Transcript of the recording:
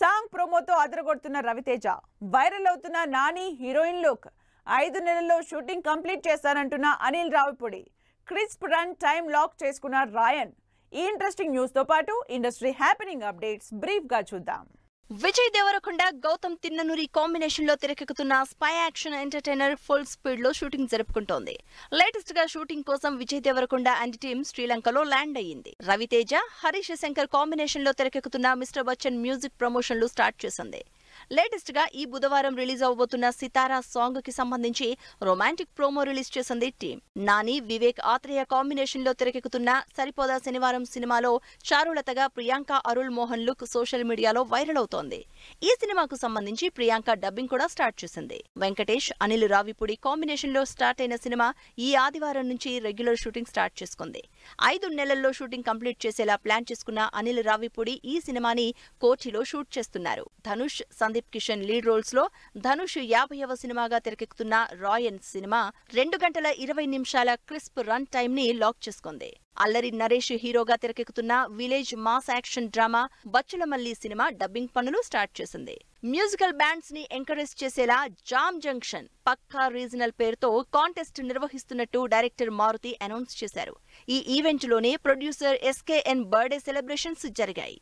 Song ప్రోమోతో అదరగొడుతున్న Ravi Teja, viral అవుతున్న నాని హీరోయిన్ లుక్, 5 నెలల్లో షూటింగ్ కంప్లీట్ చేస్తానంటున్న Anil Ravipudi, crisp run time lock చేసుకున్న రాయన్. ఈ ఇంట్రెస్టింగ్ న్యూస్ తో పాటు ఇండస్ట్రీ హ్యాపెనింగ్ అప్డేట్స్ బ్రీఫ్ గా చూద్దాం. విజయ్ దేవరకొండ గౌతమ్ తిన్ననూరి కాంబినేషన్ లో తెరకెక్కుతున్న spy action entertainer full speed లో షూటింగ్ జరుపుకుంటోంది. లేటెస్ట్ గా షూటింగ్ కోసం విజయ్ దేవరకొండ అండ్ టీమ్ శ్రీలంకలో ల్యాండ్ అయ్యింది. రవితేజ, హరీష్ శంకర్ కాంబినేషన్ లో తెరకెక్కుతున్న మిస్టర్ బచ్చన్ మ్యూజిక్ ప్రమోషన్లు స్టార్ట్ చేసింది. లేటెస్ట్ గా ఈ బుధవారం రిలీజ్ అవబోతున్న సితారా సాంగ్ కి సంబంధించి రొమాంటిక్ ప్రోమో రిలీజ్ చేసింది టీమ్. నాని, వివేక్ ఆత్రేయ కాంబినేషన్ లో తెరకెక్కుతున్న సరిపోదా శనివారం సినిమాలో చారులతగా ప్రియాంక అరుల్ మోహన్ లుక్ సోషల్ మీడియాలో వైరల్ అవుతోంది. ఈ సినిమాకు సంబంధించి ప్రియాంక డబ్బింగ్ కూడా స్టార్ట్ చేసింది. వెంకటేష్, అనిల్ రావిపూడి కాంబినేషన్ లో స్టార్ట్ అయిన సినిమా ఈ ఆదివారం నుంచి రెగ్యులర్ షూటింగ్ స్టార్ట్ చేసుకుంది. 5 నెలల్లో షూటింగ్ కంప్లీట్ చేసేలా ప్లాన్ చేసుకున్న అనిల్ రావిపూడి ఈ సినిమాని కోఠిలో షూట్ చేస్తున్నారు. ధనుష్, సందీప్ కిషన్ లీడ్ రోల్స్ లో ధనుష్ 50వ సినిమాగా తెరకెక్కుతున్న రాయన్ సినిమా 2 గంటల 20 నిమిషాల క్రిస్ప్ రన్ టైం ని లాక్ చేసుకుంది. అల్లరి నరేష్ హీరోగా తెరకెక్కుతున్న village mass action drama Bachhala Malli సినిమా డబ్బింగ్ పనులు స్టార్ట్ చేసింది. మ్యూజికల్ బ్యాండ్స్ ని ఎంకరేజ్ చేసేలా జామ్ జంక్షన్ పక్కా రీజనల్ పేరుతో కాంటెస్ట్ నిర్వహిస్తున్నట్టు డైరెక్టర్ మారుతి అనౌన్స్ చేశారు. ఈ ఈవెంట్ లోనే ప్రొడ్యూసర్ SKN బర్త్డే సెలబ్రేషన్స్ జరిగాయి.